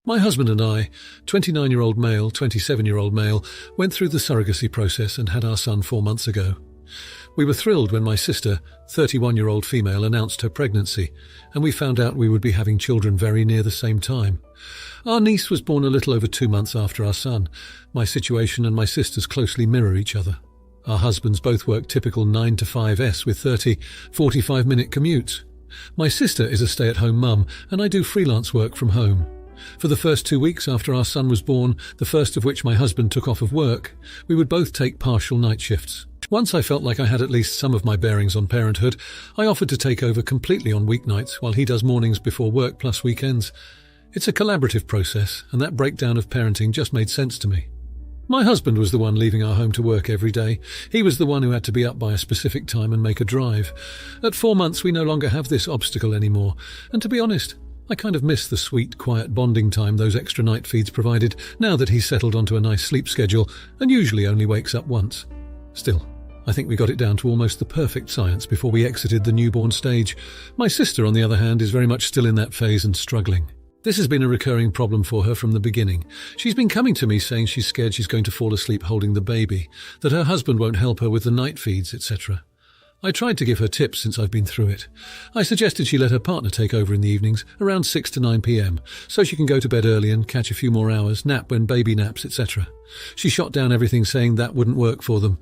My husband and I, 29-year-old male, 27-year-old male, went through the surrogacy process and had our son 4 months ago. We were thrilled when my sister, 31-year-old female, announced her pregnancy, and we found out we would be having children very near the same time. Our niece was born a little over 2 months after our son. My situation and my sister's closely mirror each other. Our husbands both work typical 9 to 5s with 30, 45-minute commutes. My sister is a stay-at-home mum, and I do freelance work from home. For the first 2 weeks after our son was born, the first of which my husband took off of work, we would both take partial night shifts. Once I felt like I had at least some of my bearings on parenthood, I offered to take over completely on weeknights while he does mornings before work plus weekends. It's a collaborative process, and that breakdown of parenting just made sense to me. My husband was the one leaving our home to work every day. He was the one who had to be up by a specific time and make a drive. At 4 months, we no longer have this obstacle anymore, and to be honest, I kind of miss the sweet, quiet bonding time those extra night feeds provided, now that he's settled onto a nice sleep schedule and usually only wakes up once. Still, I think we got it down to almost the perfect science before we exited the newborn stage. My sister, on the other hand, is very much still in that phase and struggling. This has been a recurring problem for her from the beginning. She's been coming to me saying she's scared she's going to fall asleep holding the baby, that her husband won't help her with the night feeds, etc. I tried to give her tips since I've been through it. I suggested she let her partner take over in the evenings, around 6 to 9 p.m, so she can go to bed early and catch a few more hours, nap when baby naps, etc. She shot down everything saying that wouldn't work for them,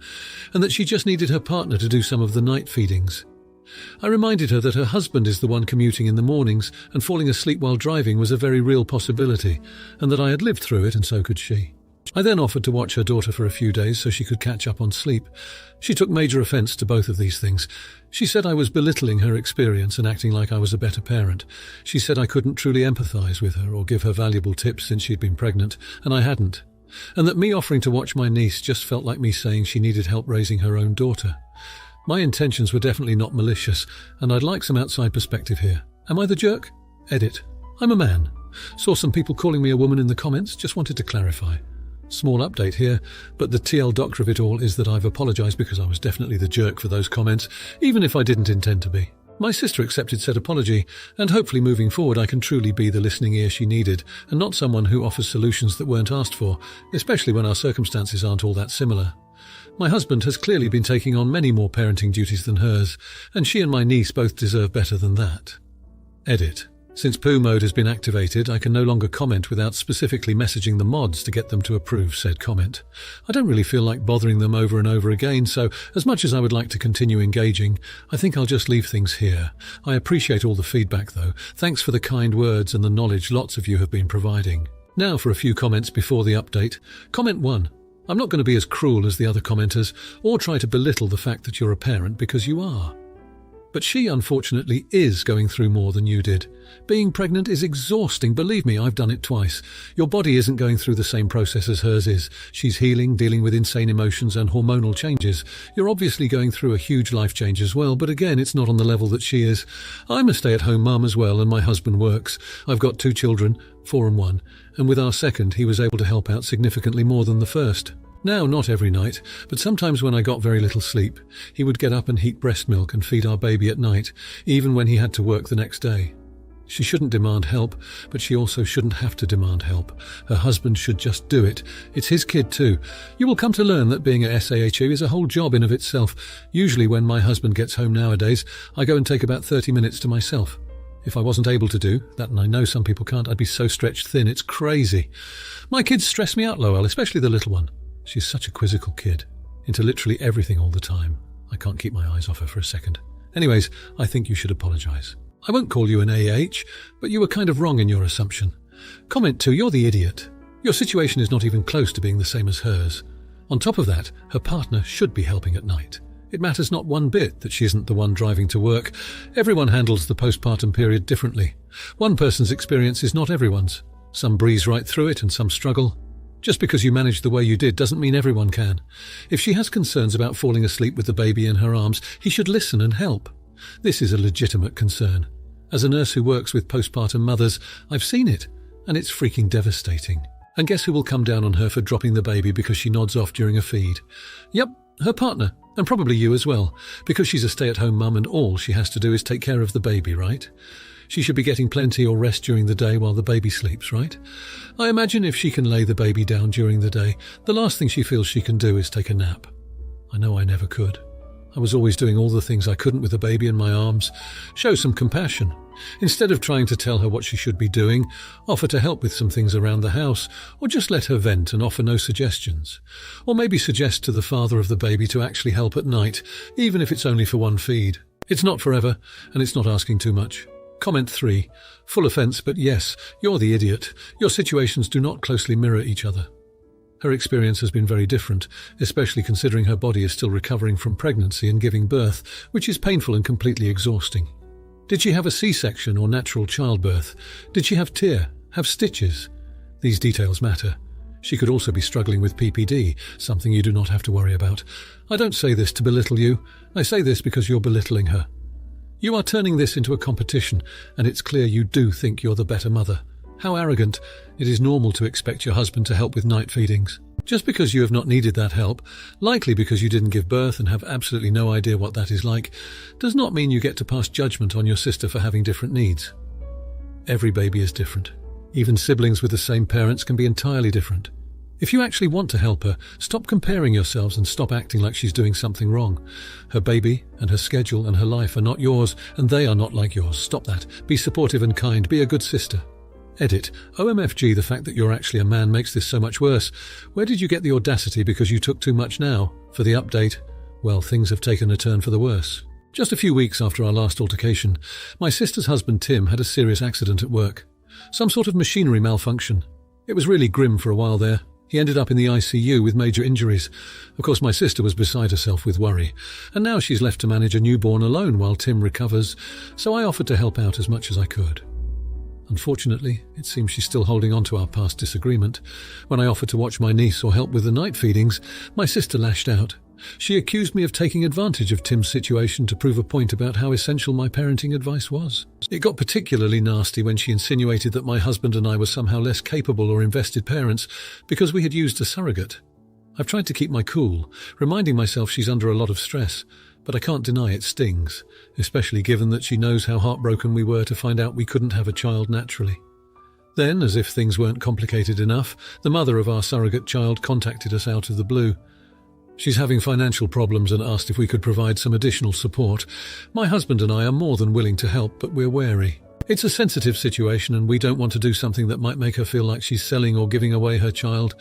and that she just needed her partner to do some of the night feedings. I reminded her that her husband is the one commuting in the mornings, and falling asleep while driving was a very real possibility, and that I had lived through it and so could she. I then offered to watch her daughter for a few days so she could catch up on sleep. She took major offence to both of these things. She said I was belittling her experience and acting like I was a better parent. She said I couldn't truly empathise with her or give her valuable tips since she'd been pregnant, and I hadn't. And that me offering to watch my niece just felt like me saying she needed help raising her own daughter. My intentions were definitely not malicious, and I'd like some outside perspective here. Am I the jerk? Edit. I'm a man. Saw some people calling me a woman in the comments, just wanted to clarify. Small update here, but the TL doctor of it all is that I've apologised because I was definitely the jerk for those comments, even if I didn't intend to be. My sister accepted said apology, and hopefully moving forward I can truly be the listening ear she needed, and not someone who offers solutions that weren't asked for, especially when our circumstances aren't all that similar. My husband has clearly been taking on many more parenting duties than hers, and she and my niece both deserve better than that. Edit. Since poo mode has been activated, I can no longer comment without specifically messaging the mods to get them to approve said comment. I don't really feel like bothering them over and over again, so as much as I would like to continue engaging, I think I'll just leave things here. I appreciate all the feedback though. Thanks for the kind words and the knowledge lots of you have been providing. Now for a few comments before the update. Comment 1. I'm not going to be as cruel as the other commenters, or try to belittle the fact that you're a parent because you are. But she, unfortunately, is going through more than you did. Being pregnant is exhausting. Believe me, I've done it twice. Your body isn't going through the same process as hers is. She's healing, dealing with insane emotions and hormonal changes. You're obviously going through a huge life change as well, but again, it's not on the level that she is. I'm a stay-at-home mum as well, and my husband works. I've got 2 children, 4 and 1, and with our second, he was able to help out significantly more than the first. Now, not every night, but sometimes when I got very little sleep, he would get up and heat breast milk and feed our baby at night, even when he had to work the next day. She shouldn't demand help, but she also shouldn't have to demand help. Her husband should just do it. It's his kid too. You will come to learn that being a SAHU is a whole job in of itself. Usually when my husband gets home nowadays, I go and take about 30 minutes to myself. If I wasn't able to do that, and I know some people can't, I'd be so stretched thin, it's crazy. My kids stress me out, Lowell, especially the little one. She's such a quizzical kid, into literally everything all the time. I can't keep my eyes off her for a second. Anyways, I think you should apologise. I won't call you an AH, but you were kind of wrong in your assumption. Comment 2, you're the idiot. Your situation is not even close to being the same as hers. On top of that, her partner should be helping at night. It matters not one bit that she isn't the one driving to work. Everyone handles the postpartum period differently. One person's experience is not everyone's. Some breeze right through it and some struggle. Just because you managed the way you did doesn't mean everyone can. If she has concerns about falling asleep with the baby in her arms, he should listen and help. This is a legitimate concern. As a nurse who works with postpartum mothers, I've seen it, and it's freaking devastating. And guess who will come down on her for dropping the baby because she nods off during a feed? Yep, her partner, and probably you as well, because she's a stay-at-home mum and all she has to do is take care of the baby, right? She should be getting plenty or rest during the day while the baby sleeps, right? I imagine if she can lay the baby down during the day, the last thing she feels she can do is take a nap. I know I never could. I was always doing all the things I couldn't with the baby in my arms. Show some compassion. Instead of trying to tell her what she should be doing, offer to help with some things around the house, or just let her vent and offer no suggestions. Or maybe suggest to the father of the baby to actually help at night, even if it's only for one feed. It's not forever, and it's not asking too much. Comment 3. Full offence, but yes, you're the idiot. Your situations do not closely mirror each other. Her experience has been very different, especially considering her body is still recovering from pregnancy and giving birth, which is painful and completely exhausting. Did she have a C-section or natural childbirth? Did she have tear, have stitches? These details matter. She could also be struggling with PPD, something you do not have to worry about. I don't say this to belittle you. I say this because you're belittling her. You are turning this into a competition, and it's clear you do think you're the better mother. How arrogant. It is normal to expect your husband to help with night feedings. Just because you have not needed that help, likely because you didn't give birth and have absolutely no idea what that is like, does not mean you get to pass judgment on your sister for having different needs. Every baby is different. Even siblings with the same parents can be entirely different. If you actually want to help her, stop comparing yourselves and stop acting like she's doing something wrong. Her baby and her schedule and her life are not yours, and they are not like yours. Stop that. Be supportive and kind. Be a good sister. Edit. OMFG, the fact that you're actually a man makes this so much worse. Where did you get the audacity because you took too much now? For the update, well, things have taken a turn for the worse. Just a few weeks after our last altercation, my sister's husband Tim had a serious accident at work. Some sort of machinery malfunction. It was really grim for a while there. He ended up in the ICU with major injuries. Of course, my sister was beside herself with worry, and now she's left to manage a newborn alone while Tim recovers, so I offered to help out as much as I could. Unfortunately, it seems she's still holding on to our past disagreement. When I offered to watch my niece or help with the night feedings, my sister lashed out. She accused me of taking advantage of Tim's situation to prove a point about how essential my parenting advice was. It got particularly nasty when she insinuated that my husband and I were somehow less capable or invested parents because we had used a surrogate. I've tried to keep my cool, reminding myself she's under a lot of stress, but I can't deny it stings, especially given that she knows how heartbroken we were to find out we couldn't have a child naturally. Then, as if things weren't complicated enough, the mother of our surrogate child contacted us out of the blue. She's having financial problems and asked if we could provide some additional support. My husband and I are more than willing to help, but we're wary. It's a sensitive situation and we don't want to do something that might make her feel like she's selling or giving away her child,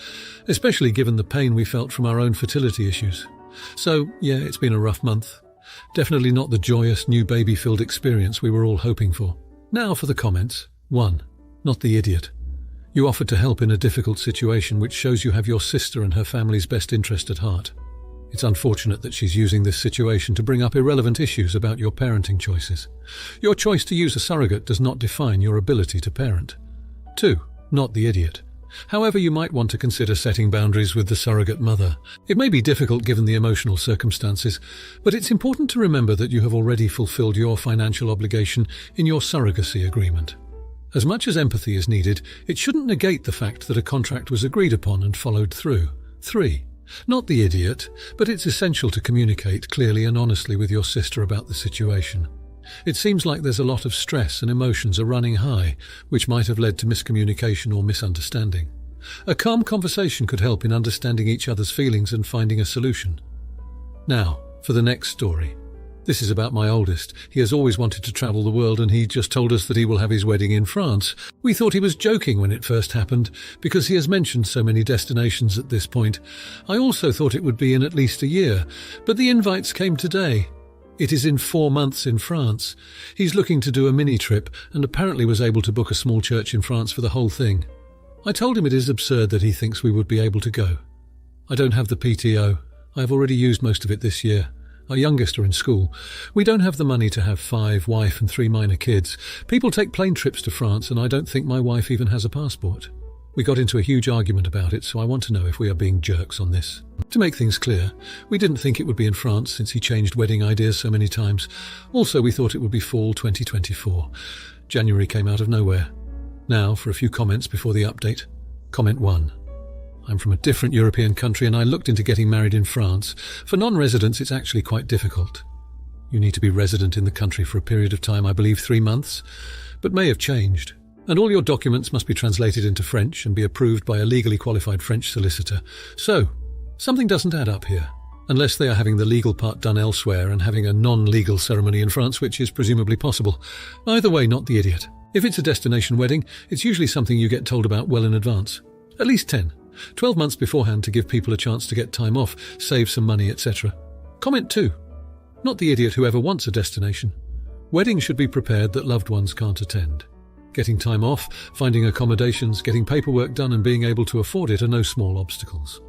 especially given the pain we felt from our own fertility issues. So, yeah, it's been a rough month. Definitely not the joyous, new baby-filled experience we were all hoping for. Now for the comments. 1. Not the idiot. You offered to help in a difficult situation, which shows you have your sister and her family's best interest at heart. It's unfortunate that she's using this situation to bring up irrelevant issues about your parenting choices. Your choice to use a surrogate does not define your ability to parent. 2. Not the idiot. However, you might want to consider setting boundaries with the surrogate mother. It may be difficult given the emotional circumstances, but it's important to remember that you have already fulfilled your financial obligation in your surrogacy agreement. As much as empathy is needed, it shouldn't negate the fact that a contract was agreed upon and followed through. 3. Not the idiot, but it's essential to communicate clearly and honestly with your sister about the situation. It seems like there's a lot of stress and emotions are running high, which might have led to miscommunication or misunderstanding. A calm conversation could help in understanding each other's feelings and finding a solution. Now, for the next story. This is about my oldest. He has always wanted to travel the world and he just told us that he will have his wedding in France. We thought he was joking when it first happened, because he has mentioned so many destinations at this point. I also thought it would be in at least a year, but the invites came today. It is in 4 months in France. He's looking to do a mini-trip and apparently was able to book a small church in France for the whole thing. I told him it is absurd that he thinks we would be able to go. I don't have the PTO. I have already used most of it this year. Our youngest are in school. We don't have the money to have 5 wife and 3 minor kids. People take plane trips to France and I don't think my wife even has a passport. We got into a huge argument about it, so I want to know if we are being jerks on this. To make things clear, we didn't think it would be in France since he changed wedding ideas so many times. Also, we thought it would be fall 2024. January came out of nowhere. Now, for a few comments before the update. Comment 1. I'm from a different European country and I looked into getting married in France. For non-residents, it's actually quite difficult. You need to be resident in the country for a period of time, I believe 3 months. but may have changed. And all your documents must be translated into French and be approved by a legally qualified French solicitor. So, something doesn't add up here. Unless they are having the legal part done elsewhere and having a non-legal ceremony in France, which is presumably possible. Either way, not the idiot. If it's a destination wedding, it's usually something you get told about well in advance. At least 12 months beforehand to give people a chance to get time off, save some money, etc. Comment 2. Not the idiot whoever wants a destination. Weddings should be prepared that loved ones can't attend. Getting time off, finding accommodations, getting paperwork done and being able to afford it are no small obstacles.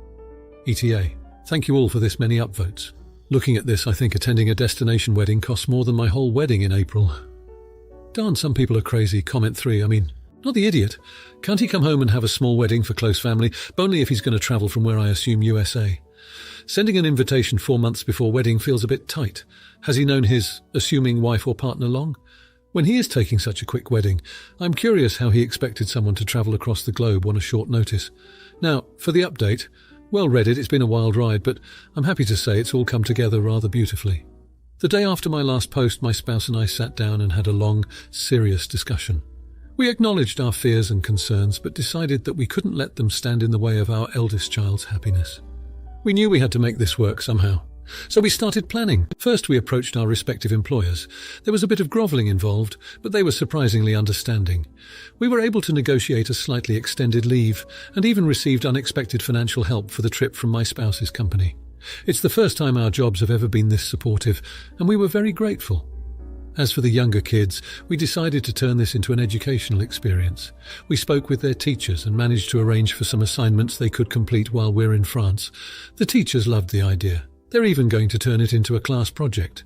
ETA. Thank you all for this many upvotes. Looking at this, I think attending a destination wedding costs more than my whole wedding in April. Darn, some people are crazy. Comment 3. Not the idiot. Can't he come home and have a small wedding for close family, but only if he's going to travel from where I assume USA? Sending an invitation 4 months before wedding feels a bit tight. Has he known his assuming wife or partner long? When he is taking such a quick wedding, I'm curious how he expected someone to travel across the globe on a short notice. Now, for the update. Well, Reddit, it's been a wild ride, but I'm happy to say it's all come together rather beautifully. The day after my last post, my spouse and I sat down and had a long, serious discussion. We acknowledged our fears and concerns, but decided that we couldn't let them stand in the way of our eldest child's happiness. We knew we had to make this work somehow. So we started planning. First, we approached our respective employers. There was a bit of grovelling involved, but they were surprisingly understanding. We were able to negotiate a slightly extended leave and even received unexpected financial help for the trip from my spouse's company. It's the first time our jobs have ever been this supportive, and we were very grateful. As for the younger kids, we decided to turn this into an educational experience. We spoke with their teachers and managed to arrange for some assignments they could complete while we're in France. The teachers loved the idea. They're even going to turn it into a class project.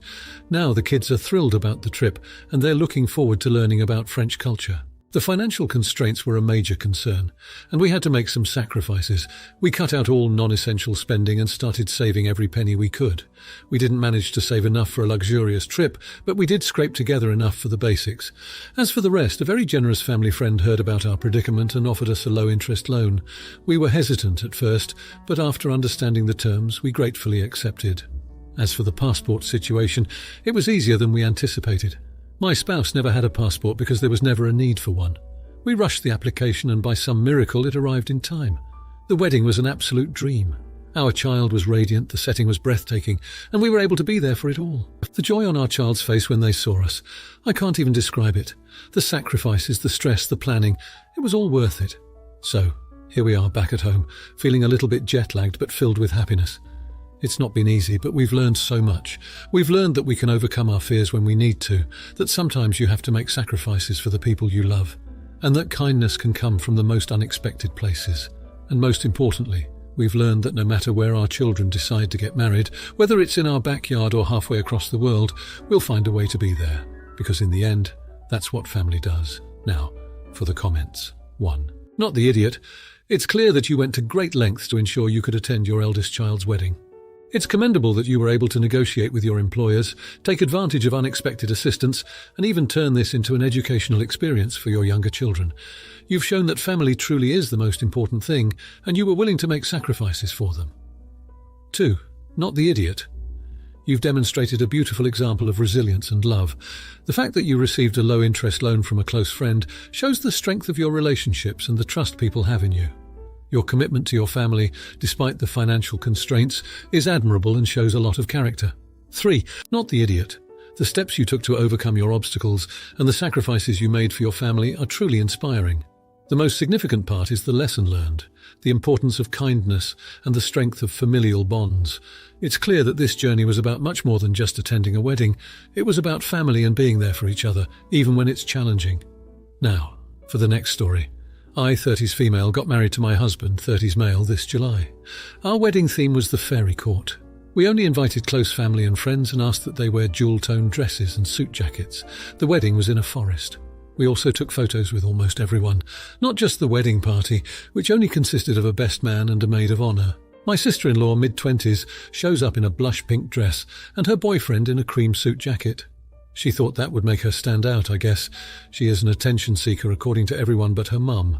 Now the kids are thrilled about the trip and they're looking forward to learning about French culture. The financial constraints were a major concern, and we had to make some sacrifices. We cut out all non-essential spending and started saving every penny we could. We didn't manage to save enough for a luxurious trip, but we did scrape together enough for the basics. As for the rest, a very generous family friend heard about our predicament and offered us a low-interest loan. We were hesitant at first, but after understanding the terms, we gratefully accepted. As for the passport situation, it was easier than we anticipated. My spouse never had a passport because there was never a need for one. We rushed the application and by some miracle it arrived in time. The wedding was an absolute dream. Our child was radiant, the setting was breathtaking, and we were able to be there for it all. The joy on our child's face when they saw us, I can't even describe it. The sacrifices, the stress, the planning, it was all worth it. So, here we are back at home, feeling a little bit jet-lagged but filled with happiness. It's not been easy, but we've learned so much. We've learned that we can overcome our fears when we need to, that sometimes you have to make sacrifices for the people you love, and that kindness can come from the most unexpected places. And most importantly, we've learned that no matter where our children decide to get married, whether it's in our backyard or halfway across the world, we'll find a way to be there. Because in the end, that's what family does. Now, for the comments. 1. Not the idiot. It's clear that you went to great lengths to ensure you could attend your eldest child's wedding. It's commendable that you were able to negotiate with your employers, take advantage of unexpected assistance, and even turn this into an educational experience for your younger children. You've shown that family truly is the most important thing, and you were willing to make sacrifices for them. 2. Not the idiot. You've demonstrated a beautiful example of resilience and love. The fact that you received a low-interest loan from a close friend shows the strength of your relationships and the trust people have in you. Your commitment to your family, despite the financial constraints, is admirable and shows a lot of character. 3. Not the idiot. The steps you took to overcome your obstacles and the sacrifices you made for your family are truly inspiring. The most significant part is the lesson learned, the importance of kindness and the strength of familial bonds. It's clear that this journey was about much more than just attending a wedding. It was about family and being there for each other, even when it's challenging. Now, for the next story. I, 30s female, got married to my husband, 30s male, this July. Our wedding theme was the fairy court. We only invited close family and friends and asked that they wear jewel-toned dresses and suit jackets. The wedding was in a forest. We also took photos with almost everyone, not just the wedding party, which only consisted of a best man and a maid of honour. My sister-in-law, mid-20s, shows up in a blush pink dress and her boyfriend in a cream suit jacket. She thought that would make her stand out, I guess. She is an attention seeker according to everyone but her mum.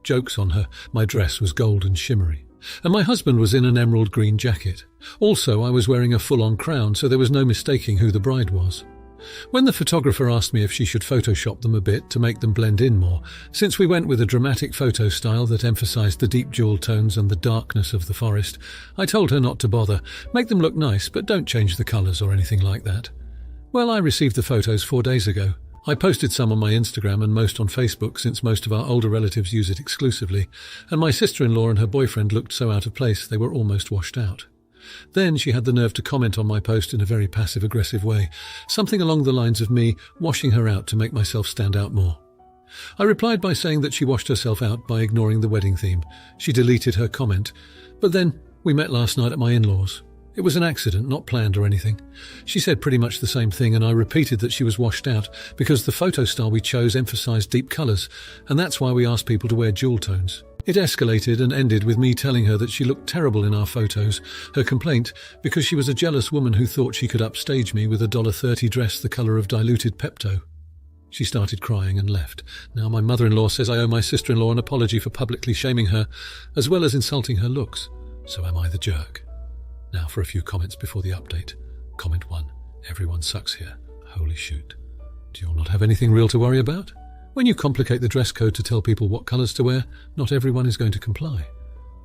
Joke's on her, my dress was gold and shimmery. And my husband was in an emerald green jacket. Also, I was wearing a full-on crown, so there was no mistaking who the bride was. When the photographer asked me if she should Photoshop them a bit to make them blend in more, since we went with a dramatic photo style that emphasised the deep jewel tones and the darkness of the forest, I told her not to bother. Make them look nice, but don't change the colours or anything like that. Well, I received the photos 4 days ago. I posted some on my Instagram and most on Facebook, since most of our older relatives use it exclusively, and my sister-in-law and her boyfriend looked so out of place they were almost washed out. Then she had the nerve to comment on my post in a very passive-aggressive way, something along the lines of me washing her out to make myself stand out more. I replied by saying that she washed herself out by ignoring the wedding theme. She deleted her comment, but then we met last night at my in-laws. It was an accident, not planned or anything. She said pretty much the same thing, and I repeated that she was washed out because the photo style we chose emphasised deep colours, and that's why we asked people to wear jewel tones. It escalated and ended with me telling her that she looked terrible in our photos, her complaint because she was a jealous woman who thought she could upstage me with a $30 dress the colour of diluted Pepto. She started crying and left. Now my mother-in-law says I owe my sister-in-law an apology for publicly shaming her, as well as insulting her looks. So am I the jerk? Now for a few comments before the update. Comment 1. Everyone sucks here. Holy shoot. Do you all not have anything real to worry about? When you complicate the dress code to tell people what colours to wear, not everyone is going to comply.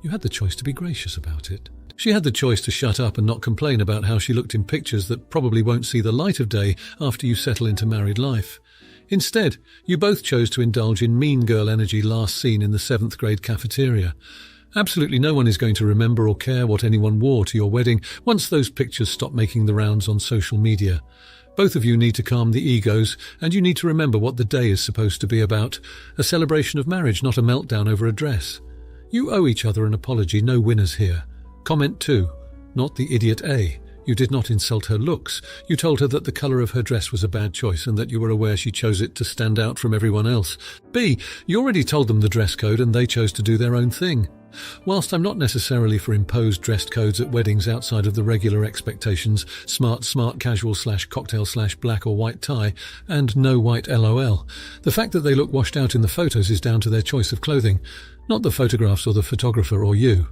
You had the choice to be gracious about it. She had the choice to shut up and not complain about how she looked in pictures that probably won't see the light of day after you settle into married life. Instead, you both chose to indulge in mean girl energy last seen in the 7th grade cafeteria. Absolutely no one is going to remember or care what anyone wore to your wedding once those pictures stop making the rounds on social media. Both of you need to calm the egos, and you need to remember what the day is supposed to be about. A celebration of marriage, not a meltdown over a dress. You owe each other an apology, no winners here. Comment 2. Not the idiot A. You did not insult her looks. You told her that the colour of her dress was a bad choice and that you were aware she chose it to stand out from everyone else. B. You already told them the dress code and they chose to do their own thing. Whilst I'm not necessarily for imposed dress codes at weddings outside of the regular expectations, smart casual / cocktail / black or white tie, and no white LOL, the fact that they look washed out in the photos is down to their choice of clothing, not the photographs or the photographer or you.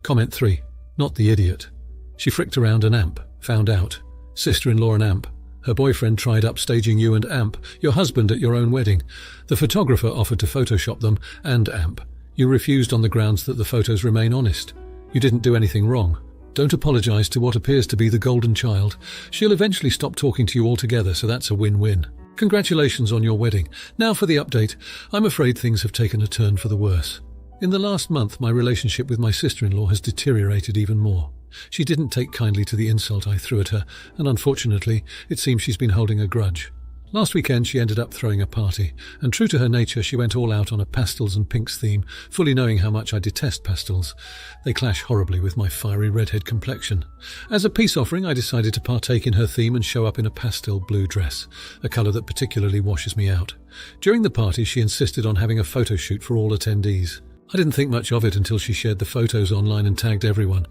Comment 3. Not the idiot. She fricked around an amp, found out. Sister-in-law an amp. Her boyfriend tried upstaging you and amp, your husband at your own wedding. The photographer offered to Photoshop them and amp. You refused on the grounds that the photos remain honest. You didn't do anything wrong. Don't apologise to what appears to be the golden child. She'll eventually stop talking to you altogether, so that's a win-win. Congratulations on your wedding. Now for the update. I'm afraid things have taken a turn for the worse. In the last month, my relationship with my sister-in-law has deteriorated even more. She didn't take kindly to the insult I threw at her, and unfortunately, it seems she's been holding a grudge. Last weekend she ended up throwing a party, and true to her nature she went all out on a pastels and pinks theme, fully knowing how much I detest pastels. They clash horribly with my fiery redhead complexion. As a peace offering I decided to partake in her theme and show up in a pastel blue dress, a colour that particularly washes me out. During the party she insisted on having a photo shoot for all attendees. I didn't think much of it until she shared the photos online and tagged everyone.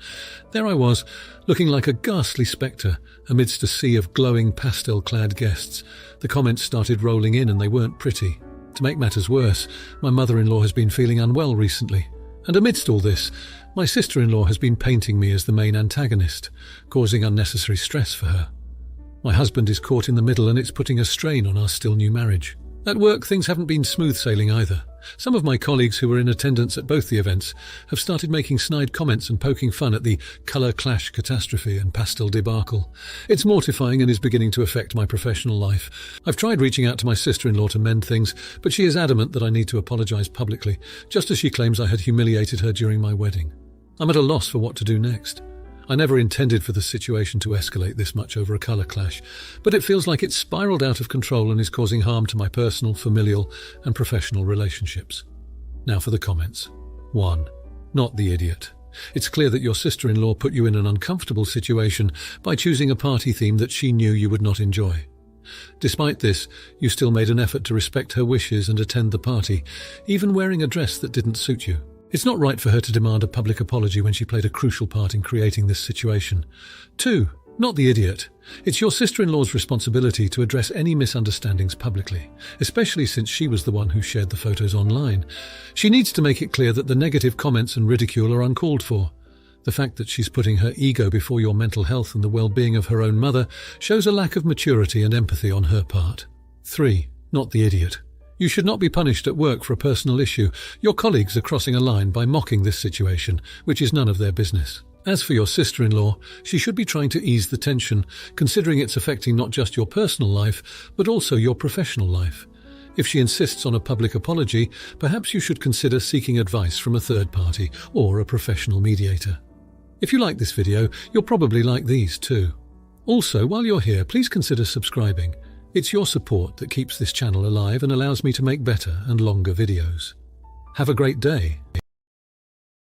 There I was, looking like a ghastly spectre, amidst a sea of glowing pastel-clad guests. The comments started rolling in and they weren't pretty. To make matters worse, my mother-in-law has been feeling unwell recently. And amidst all this, my sister-in-law has been painting me as the main antagonist, causing unnecessary stress for her. My husband is caught in the middle and it's putting a strain on our still-new marriage. At work, things haven't been smooth sailing either. Some of my colleagues who were in attendance at both the events have started making snide comments and poking fun at the colour clash catastrophe and pastel debacle. It's mortifying and is beginning to affect my professional life. I've tried reaching out to my sister-in-law to mend things, but she is adamant that I need to apologise publicly, just as she claims I had humiliated her during my wedding. I'm at a loss for what to do next. I never intended for the situation to escalate this much over a colour clash, but it feels like it's spiralled out of control and is causing harm to my personal, familial and professional relationships. Now for the comments. 1. Not the idiot. It's clear that your sister-in-law put you in an uncomfortable situation by choosing a party theme that she knew you would not enjoy. Despite this, you still made an effort to respect her wishes and attend the party, even wearing a dress that didn't suit you. It's not right for her to demand a public apology when she played a crucial part in creating this situation. 2. Not the idiot. It's your sister-in-law's responsibility to address any misunderstandings publicly, especially since she was the one who shared the photos online. She needs to make it clear that the negative comments and ridicule are uncalled for. The fact that she's putting her ego before your mental health and the well-being of her own mother shows a lack of maturity and empathy on her part. 3. Not the idiot. You should not be punished at work for a personal issue. Your colleagues are crossing a line by mocking this situation, which is none of their business. As for your sister-in-law, she should be trying to ease the tension, considering it's affecting not just your personal life, but also your professional life. If she insists on a public apology, perhaps you should consider seeking advice from a third party or a professional mediator. If you like this video, you'll probably like these too. Also, while you're here, please consider subscribing. It's your support that keeps this channel alive and allows me to make better and longer videos. Have a great day.